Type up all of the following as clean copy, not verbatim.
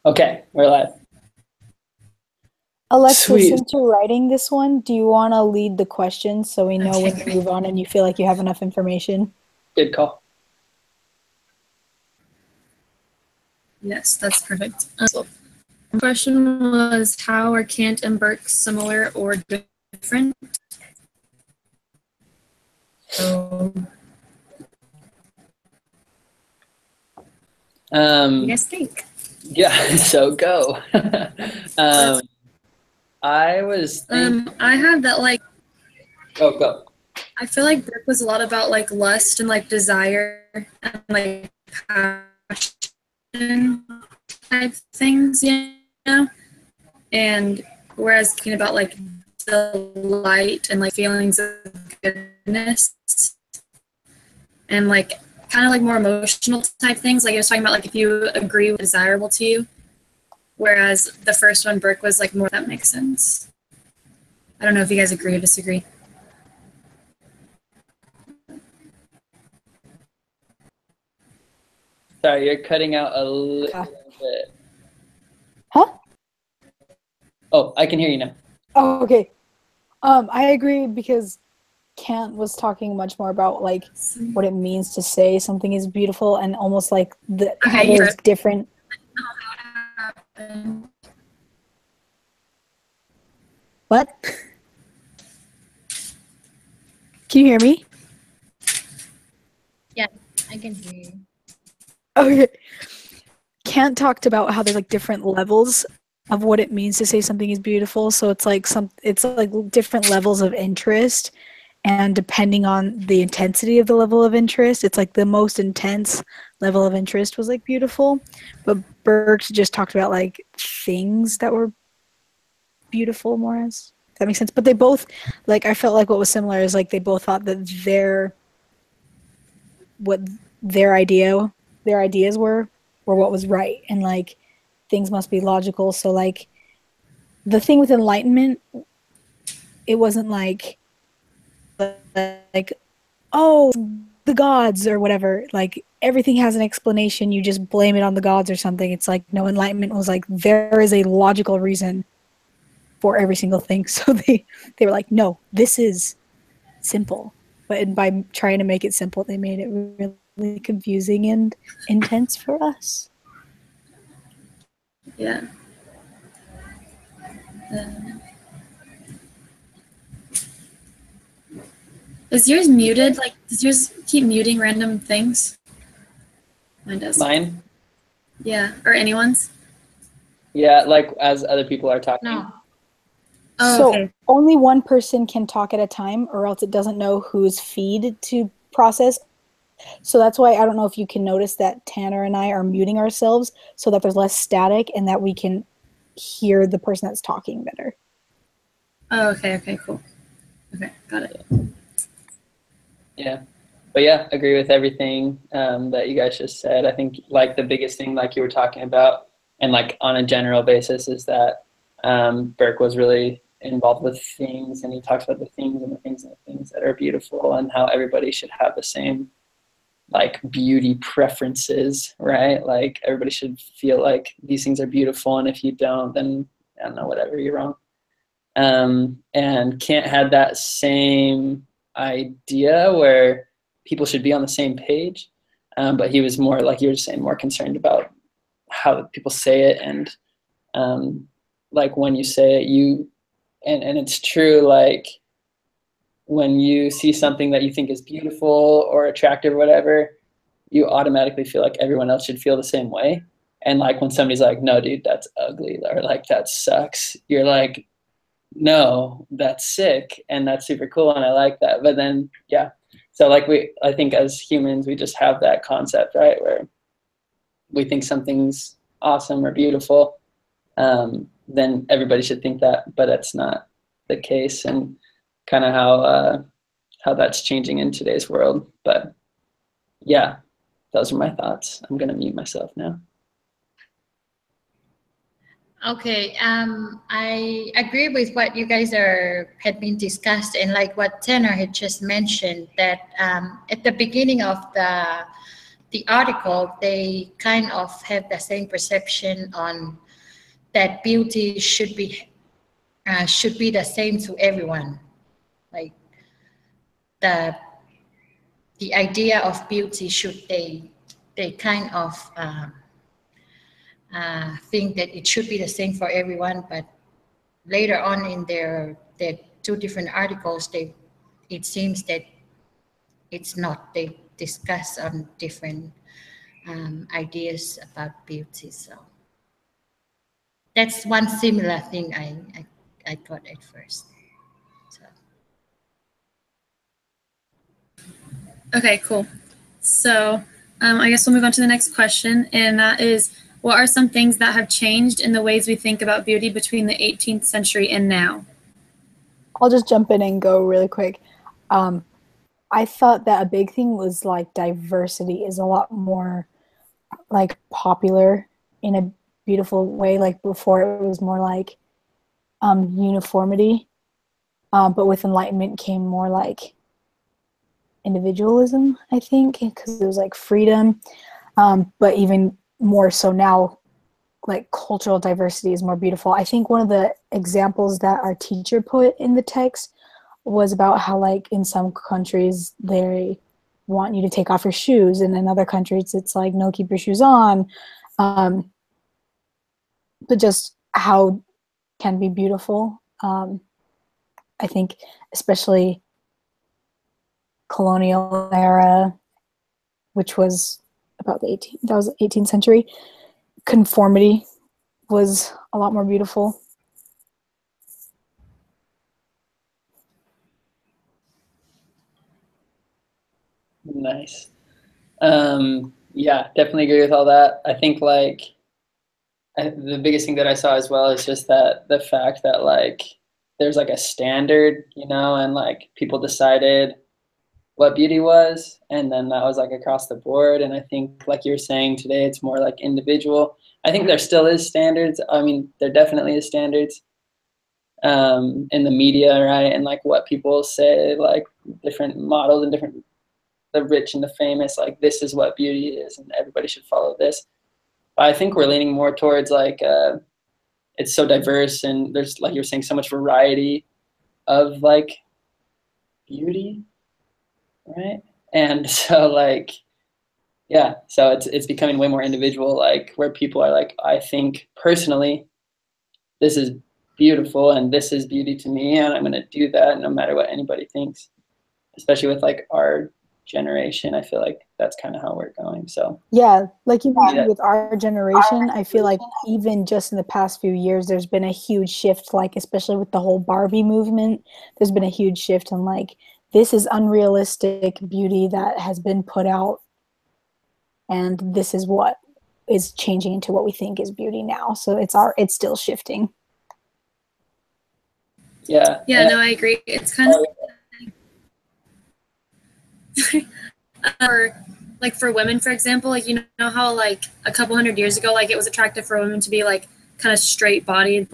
Okay, we're live. Alexis, Sweet. since you're writing this one, do you want to lead the questions so we know Okay, when to great. move on and you feel like you have enough information? Good call. Yes, that's perfect. So, the question was, how are Kant and Burke similar or different? So, you guys think? Yeah, so go. I was thinking, I have that oh, go. I feel like Burke was a lot about lust and desire and passion type things, you know? And whereas thinking about delight and feelings of goodness and kind of more emotional type things, it was talking about if you agree with desirable to you, whereas the first one, Burke, was more, that makes sense. I don't know if you guys agree or disagree. Sorry, you're cutting out a little bit. Huh? Oh, I can hear you now. Oh, okay. I agree because Kant was talking much more about what it means to say something is beautiful and almost how there's different. What? Can you hear me? Yeah, I can hear you. Okay. Kant talked about how there's different levels of what it means to say something is beautiful. So it's different levels of interest, and depending on the intensity of the level of interest, it's the most intense level of interest was beautiful. But Burke just talked about things that were beautiful more as. If that makes sense. But they both I felt like what was similar is they both thought that their ideas were what was right, and things must be logical. So the thing with enlightenment, it wasn't oh, the gods or whatever, everything has an explanation, you just blame it on the gods or something. It's no, enlightenment was there is a logical reason for every single thing. So they were no, this is simple, but by trying to make it simple, they made it really confusing and intense for us. Yeah. Is yours muted? Does yours keep muting random things? Mine does. Mine? Yeah, or anyone's? Yeah, as other people are talking. No. Oh, so okay. Only one person can talk at a time, or else it doesn't know whose feed to process. So that's why I don't know if you can notice that Tanner and I are muting ourselves so that there's less static and that we can hear the person that's talking better. Oh, okay, cool. Okay, got it. Yeah. But yeah, agree with everything that you guys just said. I think the biggest thing you were talking about and on a general basis is that Burke was really involved with things, and he talks about the things and the things and the things that are beautiful, and how everybody should have the same beauty preferences, right? Everybody should feel these things are beautiful, and if you don't, then I don't know, whatever, you're wrong. And Kant had that same idea where people should be on the same page, but he was more, like you were saying, more concerned about how people say it, and when you say it, and it's true, when you see something that you think is beautiful or attractive or whatever, you automatically feel like everyone else should feel the same way. And when somebody's no, dude, that's ugly, or that sucks, you're no, that's sick, and that's super cool, and I like that. But then, yeah, so I think as humans, we just have that concept, right, where we think something's awesome or beautiful, then everybody should think that, but that's not the case, and kind of how that's changing in today's world. But yeah, those are my thoughts. I'm gonna mute myself now. Okay, I agree with what you guys had been discussed, and what Tanner had just mentioned, that at the beginning of the article, they kind of have the same perception on that beauty should be the same to everyone. Like the idea of beauty should they kind of think that it should be the same for everyone, but later on in their two different articles, it seems that it's not. They discuss on different ideas about beauty. So that's one similar thing I got at first. So. Okay, cool. So I guess we'll move on to the next question, and that is, what are some things that have changed in the ways we think about beauty between the 18th century and now? I'll just jump in and go really quick. I thought that a big thing was like diversity is a lot more like popular in a beautiful way. Like before, it was more like uniformity, but with enlightenment came more like individualism, I think, because it was like freedom, but even more so now, like cultural diversity is more beautiful. I think one of the examples that our teacher put in the text was about how like in some countries they want you to take off your shoes, and in other countries it's like no, keep your shoes on, but just how can be beautiful. I think especially colonial era, which was about the 18th century, conformity was a lot more beautiful. Nice. Yeah, definitely agree with all that. I think like the biggest thing that I saw as well is just that the fact that like there's like a standard, you know, and like people decided what beauty was, and then that was like across the board. And I think like you're saying today, it's more like individual. I think there still is standards. I mean, there definitely is standards in the media, right? And like what people say, like different models and different, the rich and the famous, like this is what beauty is and everybody should follow this. But I think we're leaning more towards like it's so diverse, and there's, like you were saying, so much variety of like beauty, right? And so like, yeah, so it's becoming way more individual, like where people are like, I think personally this is beautiful and this is beauty to me, and I'm going to do that no matter what anybody thinks. Especially with like our generation, I feel like that's kind of how we're going. So yeah, like you mentioned, with our generation, I feel like even just in the past few years there's been a huge shift, like especially with the whole Barbie movement, there's been a huge shift in like this is unrealistic beauty that has been put out, and this is what is changing into what we think is beauty now. So it's still shifting. Yeah, no, I agree. It's kind of or like for women, for example, like you know how like a couple hundred years ago, like it was attractive for women to be like kind of straight bodied,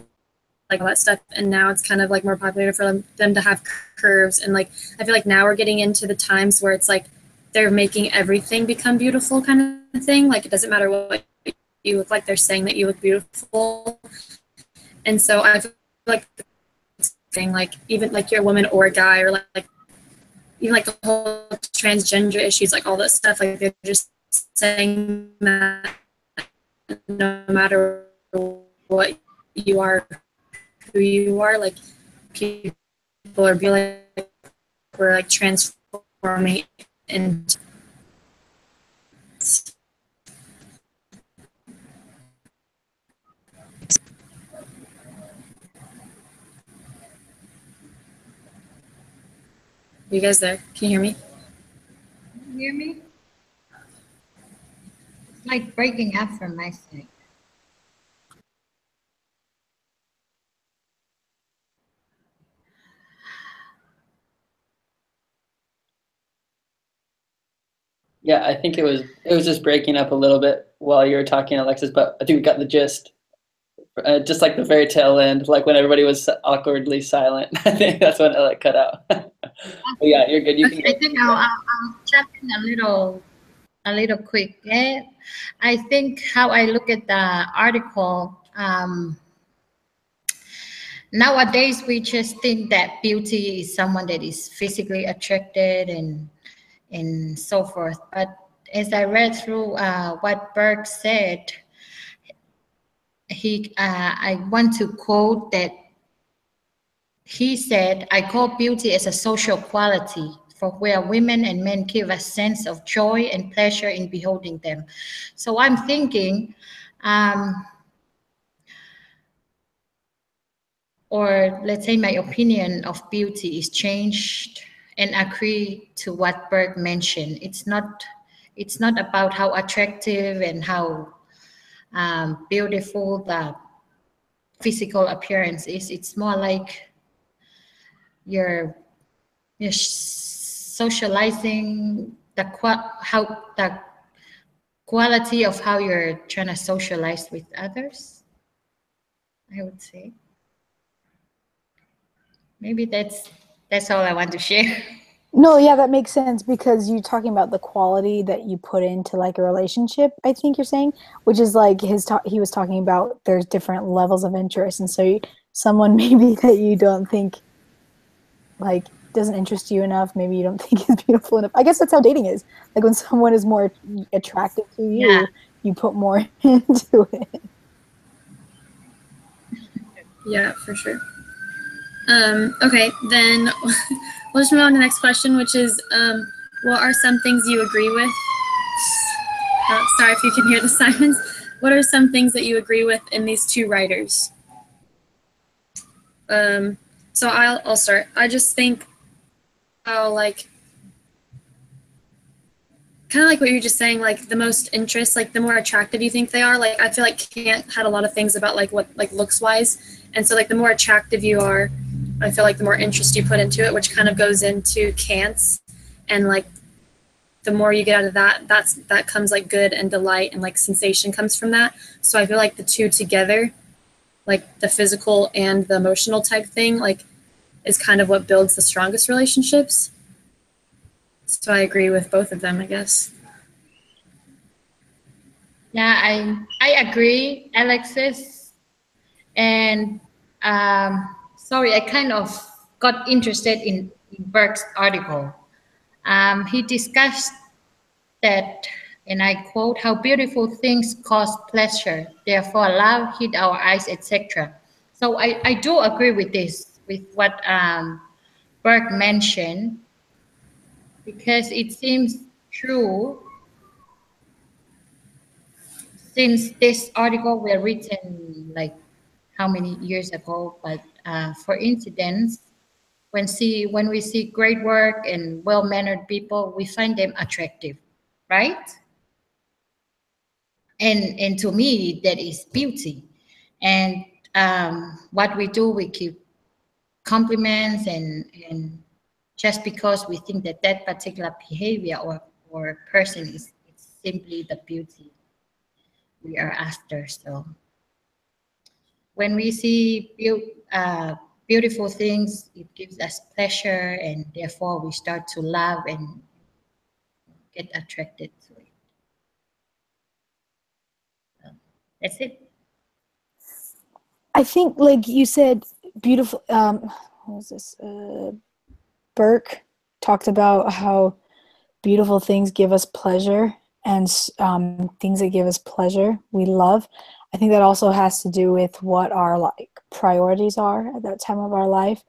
like all that stuff, and now it's kind of like more popular for them to have curves. And like I feel like now we're getting into the times where it's like they're making everything become beautiful kind of thing. Like it doesn't matter what you look like, they're saying that you look beautiful. And so I feel like thing, like even like you're a woman or a guy, or like even like the whole transgender issues, like all that stuff, like they're just saying that no matter what you are, who you are, like people are being like we're like transforming into you guys there? Can you hear me? Can you hear me? It's like breaking up from my side. yeah, I think it was just breaking up a little bit while you were talking, Alexis, but I think we got the gist. Just like the very tail end, like when everybody was awkwardly silent. I think that's when it like cut out. But yeah, you're good. You Okay, can. I think I'll jump in a little a little quick. Yeah, I think how I look at the article. Nowadays, we just think that beauty is someone that is physically attracted and so forth. But as I read through what Burke said, I want to quote that he said, "I call beauty as a social quality for where women and men give a sense of joy and pleasure in beholding them." So I'm thinking, or let's say my opinion of beauty is changed and agree to what Burke mentioned. It's not about how attractive and how beautiful the physical appearance is. It's more like you're socializing how the quality of how you're trying to socialize with others, I would say. Maybe that's all I want to share. No, yeah, that makes sense because you're talking about the quality that you put into like a relationship, I think you're saying, which is like he was talking about there's different levels of interest. And so someone maybe that you don't think like doesn't interest you enough, maybe you don't think is beautiful enough. I guess that's how dating is. Like when someone is more attractive to you, Yeah. you put more into it. Yeah, for sure. Okay, then we'll just move on to the next question, which is, what are some things you agree with? Sorry if you can hear the sirens. What are some things that you agree with in these two writers? So I'll start. I just think how like kind of like what you're just saying, like the most interest, like the more attractive you think they are. Like I feel like Kant had a lot of things about like what like looks wise, and so like the more attractive you are, I feel like the more interest you put into it, which kind of goes into Kant's, and like the more you get out of that, that comes like good and delight and like sensation comes from that. So I feel like the two together, like the physical and the emotional type thing, like is kind of what builds the strongest relationships. So I agree with both of them, I guess. Yeah, I agree, Alexis. And sorry, I kind of got interested in Burke's article. He discussed that, and I quote, "How beautiful things cause pleasure, therefore love hit our eyes, etc." So I do agree with this, with what Burke mentioned, because it seems true since this article were written like how many years ago, but for instance, when we see great work and well-mannered people, we find them attractive, right? And to me, that is beauty. And what we do, we give compliments and just because we think that that particular behavior or person is simply the beauty we are after. So when we see beautiful things, it gives us pleasure, and therefore we start to love and get attracted to it. So that's it. I think like you said, beautiful what was this? Burke talked about how beautiful things give us pleasure, and things that give us pleasure we love. I think that also has to do with what our like priorities are at that time of our life,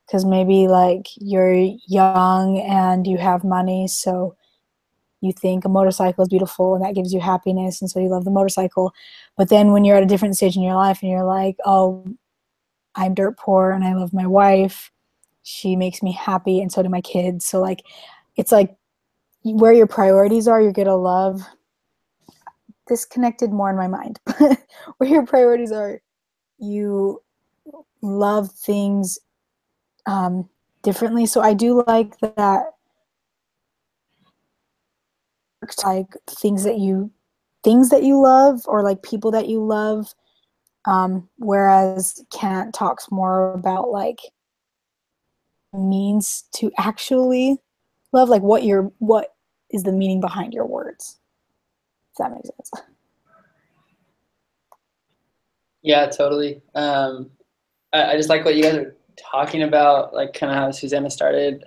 because maybe like you're young and you have money, so you think a motorcycle is beautiful and that gives you happiness, and so you love the motorcycle. But then when you're at a different stage in your life and you're like, oh, I'm dirt poor and I love my wife, she makes me happy and so do my kids. So like it's like where your priorities are, you're gonna love. Disconnected more in my mind, but where your priorities are, you love things differently. So I do like that, like things that you love or like people that you love. Whereas Kant talks more about like means to actually love, like what is the meaning behind your words. If that makes sense. Yeah, totally. I just like what you guys are talking about, like kind of how Susanna started.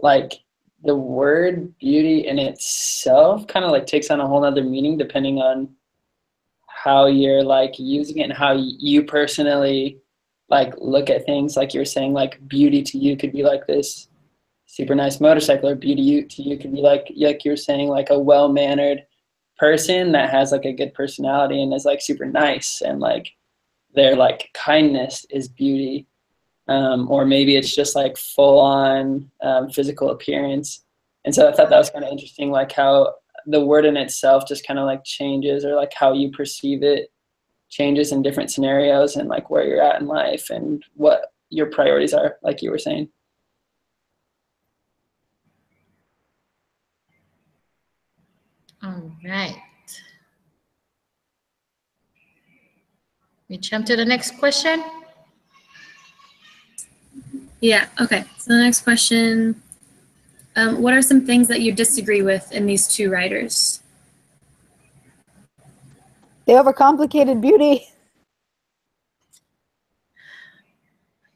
Like the word beauty in itself kind of like takes on a whole other meaning depending on how you're like using it and how you personally like look at things. Like you were saying, like beauty to you could be like this super nice motorcycle, or beauty to you could be like you were saying, like a well-mannered person that has like a good personality and is like super nice, and like their like kindness is beauty. Or maybe it's just like full on physical appearance. And so I thought that was kind of interesting, like how the word in itself just kind of like changes, or like how you perceive it changes in different scenarios, and like where you're at in life and what your priorities are, like you were saying. All right. We jump to the next question. Yeah, okay. So the next question, what are some things that you disagree with in these two writers? They overcomplicated beauty.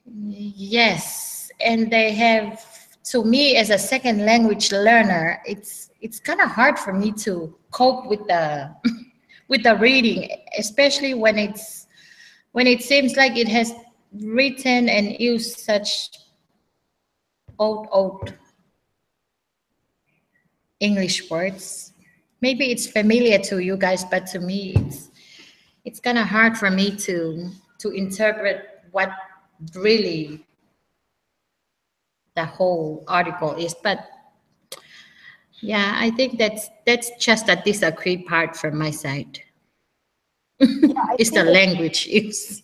Yes, and they have, to me as a second language learner, it's kind of hard for me to cope with the with the reading, especially when it seems like it has written and used such old English words. Maybe it's familiar to you guys, but to me it's kind of hard for me to interpret what really the whole article is. But yeah, I think that's just a disagree part from my side. It's the language use.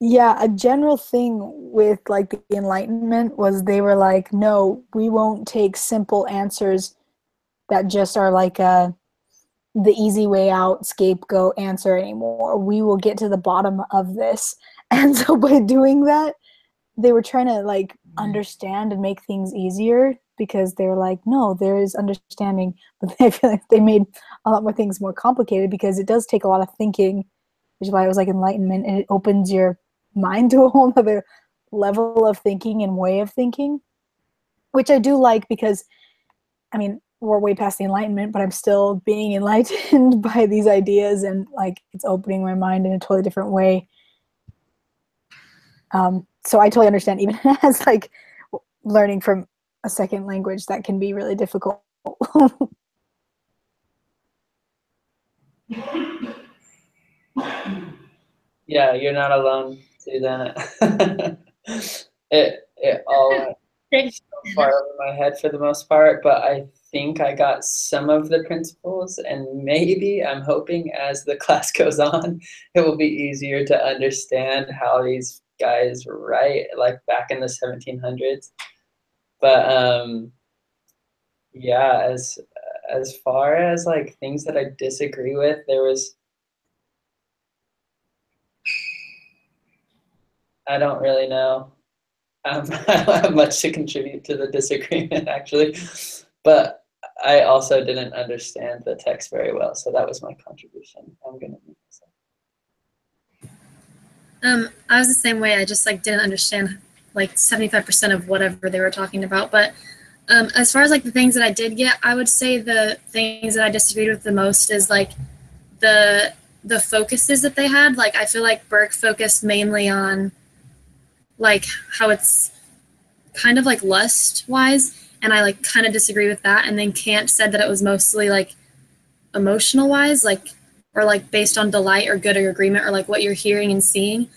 Yeah, a general thing with like the Enlightenment was they were like, no, we won't take simple answers that just are like the easy way out scapegoat answer anymore. We will get to the bottom of this. And so by doing that, they were trying to like understand and make things easier, because they were like, no, there is understanding. But I feel like they made a lot more things more complicated, because it does take a lot of thinking, which is why it was like Enlightenment, and it opens your mind to a whole other level of thinking and way of thinking, which I do like, because I mean, we're way past the Enlightenment, but I'm still being enlightened by these ideas, and like it's opening my mind in a totally different way. So I totally understand, even as like learning from a second language, that can be really difficult. Yeah, you're not alone, Susanna. It all went so far over my head for the most part, but I think I got some of the principles, and maybe I'm hoping as the class goes on, it will be easier to understand how these guys write, like back in the 1700s. But yeah, as far as like things that I disagree with, there was, I don't really know. I don't have much to contribute to the disagreement, actually, but I also didn't understand the text very well, so that was my contribution. I'm gonna mute myself. I was the same way. I just like didn't understand like 75% of whatever they were talking about. But as far as like the things that I did get, I would say the things that I disagreed with the most is like the focuses that they had. Like I feel like Burke focused mainly on like how it's kind of like lust wise, and I like kind of disagree with that. And then Kant said that it was mostly like emotional wise, like or like based on delight or good or agreement, or like what you're hearing and seeing,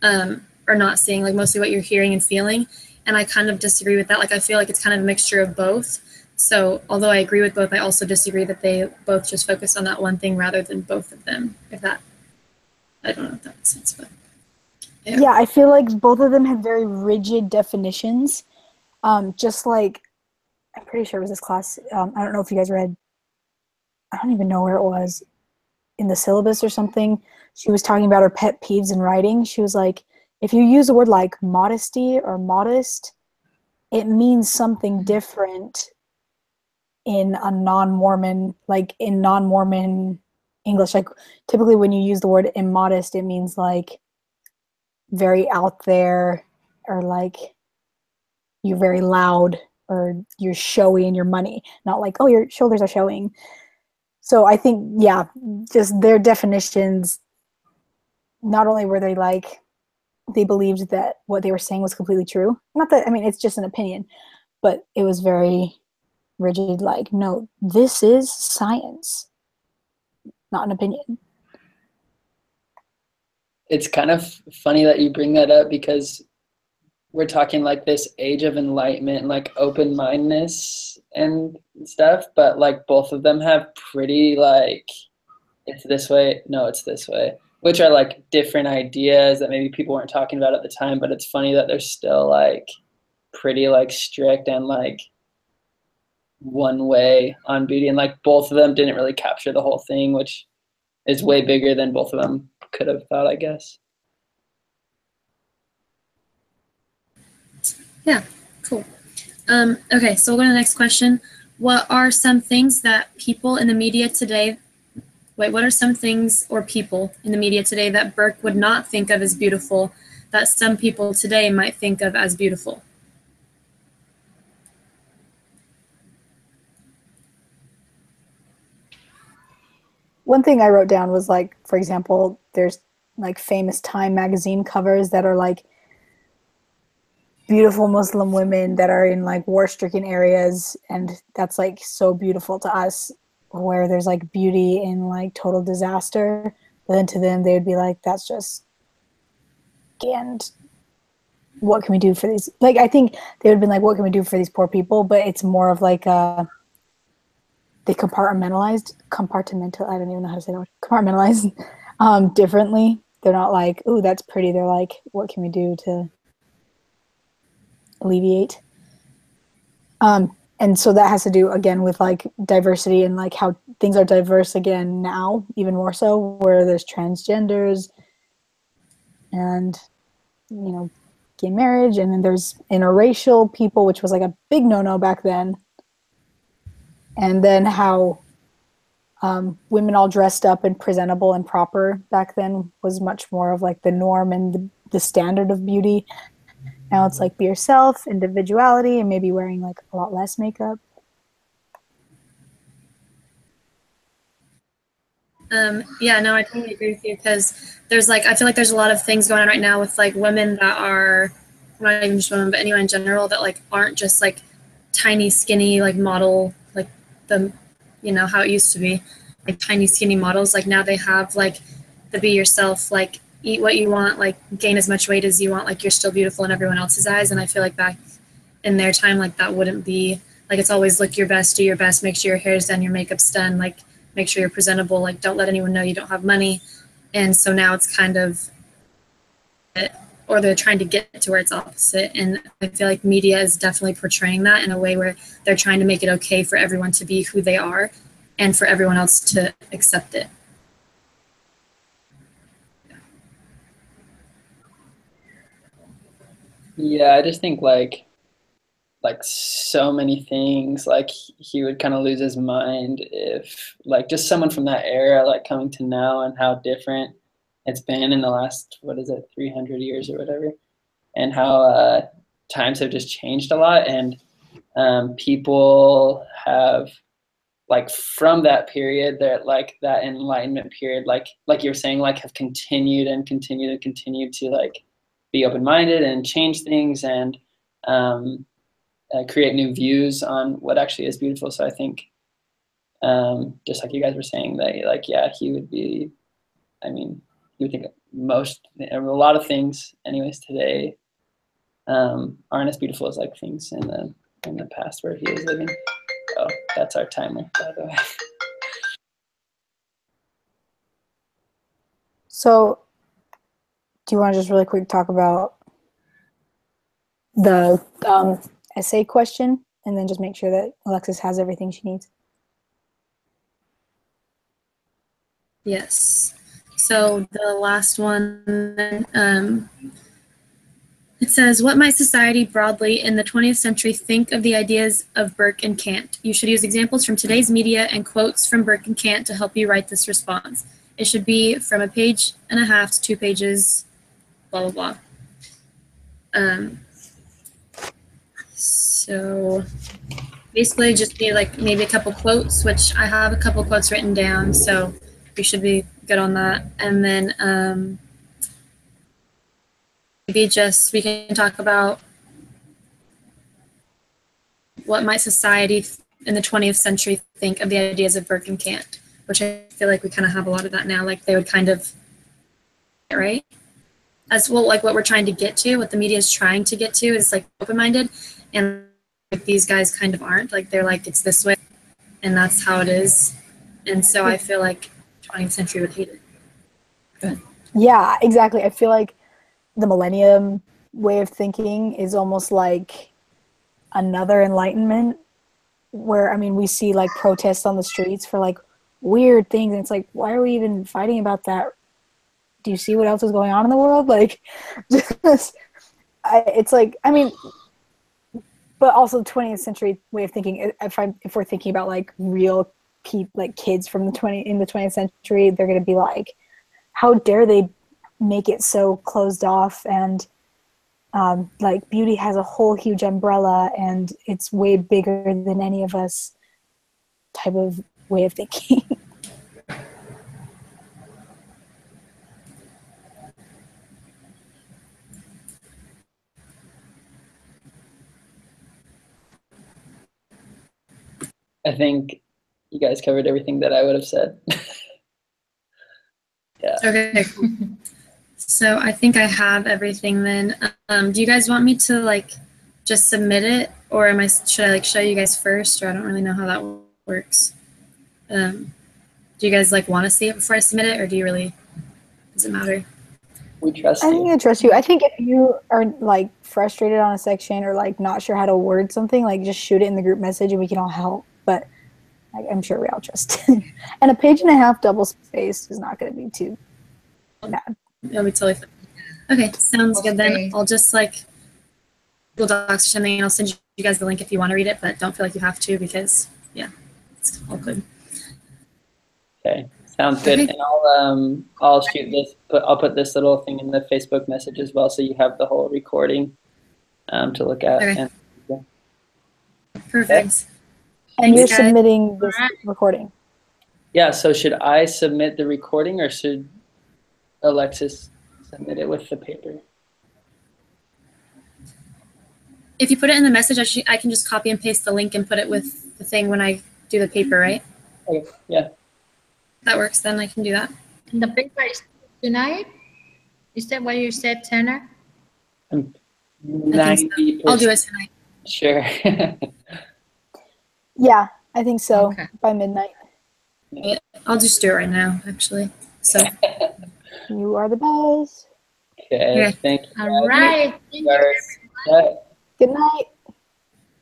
or not seeing, like mostly what you're hearing and feeling. And I kind of disagree with that. Like I feel like it's kind of a mixture of both. So although I agree with both, I also disagree that they both just focus on that one thing rather than both of them. If that, I don't know if that makes sense, but Yeah, I feel like both of them had very rigid definitions. Just like, I'm pretty sure it was this class. I don't know if you guys read, I don't even know where it was, in the syllabus or something. She was talking about her pet peeves in writing. She was like, if you use a word like modesty or modest, it means something different in a non-Mormon, like in non-Mormon English. Like typically when you use the word immodest, it means like very out there, or like you're very loud, or you're showy in your money, not like, oh, your shoulders are showing. So I think, yeah, just their definitions, not only were they like, they believed that what they were saying was completely true. Not that, I mean, it's just an opinion, but it was very rigid, like, no, this is science, not an opinion. It's kind of funny that you bring that up, because we're talking like this age of enlightenment and like open-mindedness and stuff, but like both of them have pretty like, it's this way, no, it's this way, which are like different ideas that maybe people weren't talking about at the time, but it's funny that they're still like pretty like strict and like one way on beauty, and like both of them didn't really capture the whole thing, which is way bigger than both of them could have thought, I guess. Yeah, cool. Okay, so we'll go to the next question. What are some things that people in the media today, what are some things or people in the media today that Burke would not think of as beautiful that some people today might think of as beautiful? One thing I wrote down was like, for example, there's like famous Time magazine covers that are like beautiful Muslim women that are in like war-stricken areas, and that's like so beautiful to us, where there's like beauty in like total disaster, but then to them they would be like, that's just, and what can we do for these, like, I think they would have been like, what can we do for these poor people, but it's more of like they compartmental, I don't even know how to say that word, compartmentalized differently. They're not like, ooh, that's pretty, they're like, what can we do to alleviate. And so that has to do again with like diversity, and like how things are diverse again now, even more so, where there's transgenders and, you know, gay marriage, and then there's interracial people, which was like a big no-no back then. And then how women all dressed up and presentable and proper back then was much more of like the norm and the standard of beauty. Now it's like be yourself, individuality, and maybe wearing like a lot less makeup. Yeah, no, I totally agree with you, because there's like, I feel like there's a lot of things going on right now with like women that are, not even just women, but anyone in general, that like aren't just like tiny, skinny, like model, like the, you know, how it used to be, like tiny, skinny models. Like now they have like the be yourself, like eat what you want, like gain as much weight as you want, like you're still beautiful in everyone else's eyes. And I feel like back in their time, like that wouldn't be, like it's always look your best, do your best, make sure your hair's done, your makeup's done, like make sure you're presentable, like don't let anyone know you don't have money. And so now it's kind of, or they're trying to get to where it's opposite. And I feel like media is definitely portraying that in a way where they're trying to make it okay for everyone to be who they are and for everyone else to accept it. Yeah, I just think like so many things, like he would kind of lose his mind if like just someone from that era like coming to now, and how different it's been in the last, what is it, 300 years or whatever, and how times have just changed a lot, and people have like from that period, that like that enlightenment period, like you were saying, like have continued and continued and continued to like be open-minded and change things, and create new views on what actually is beautiful. So I think, just like you guys were saying, that like, yeah, he would be, I mean, you would think a lot of things anyways today aren't as beautiful as like things in the past where he was living. Oh, that's our timer, by the way. So do you want to just really quick talk about the essay question, and then just make sure that Alexis has everything she needs? Yes. So the last one, It says, what might society broadly in the 20th century think of the ideas of Burke and Kant? You should use examples from today's media and quotes from Burke and Kant to help you write this response. It should be from 1.5 pages to 2 pages, blah, blah, blah. So basically just be like maybe a couple quotes, which I have a couple quotes written down, so we should be good on that. And then maybe just we can talk about what might society in the 20th century think of the ideas of Burke and Kant, which I feel like we kind of have a lot of that now. Like they would kind of, right? As well, like what we're trying to get to, what the media is trying to get to is like open-minded, and like these guys kind of aren't. Like they're like, it's this way, and that's how it is. And so I feel like 20th century would hate it. Good. Yeah, exactly. I feel like the millennium way of thinking is almost like another enlightenment where, I mean, we see like protests on the streets for like weird things. And it's like, why are we even fighting about that? Do you see what else is going on in the world? Like, just, it's like, I mean, but also the 20th century way of thinking, if we're thinking about like real people, like kids from the 20th century, they're going to be like, how dare they make it so closed off, and like beauty has a whole huge umbrella and it's way bigger than any of us type of way of thinking. I think you guys covered everything that I would have said. Yeah. Okay, cool. So I think I have everything then. Do you guys want me to like just submit it, or should I like show you guys first, or I don't really know how that works. Do you guys like want to see it before I submit it, or does it matter? We trust I think you. I trust you. I think if you are like frustrated on a section or like not sure how to word something, like just shoot it in the group message and we can all help. But I'm sure we all trust. And 1.5 pages double spaced is not going to be too bad. It'll be totally fine. Okay, sounds good then. I'll just like Google Docs or something, and I'll send you guys the link if you want to read it, but don't feel like you have to because, yeah, it's all good. Okay, sounds good. Okay. And I'll shoot this, but I'll put this little thing in the Facebook message as well, so you have the whole recording to look at. Okay. And, yeah. Perfect. And you're Thanks, guys. submitting this recording. Yeah, so should I submit the recording or should Alexis submit it with the paper? If you put it in the message, I can just copy and paste the link and put it with the thing when I do the paper, right? Okay, yeah. That works, then I can do that. And the paper is tonight? Is that what you said, Tanner? I'm I think 90%. so. I'll do it tonight. Sure. Yeah, I think so. Okay. By midnight. I'll just do it right now, actually. So, You are the best. Okay, Okay. thank you. All right. Thank you. Guys. Good night.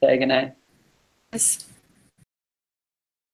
Say good night. yes.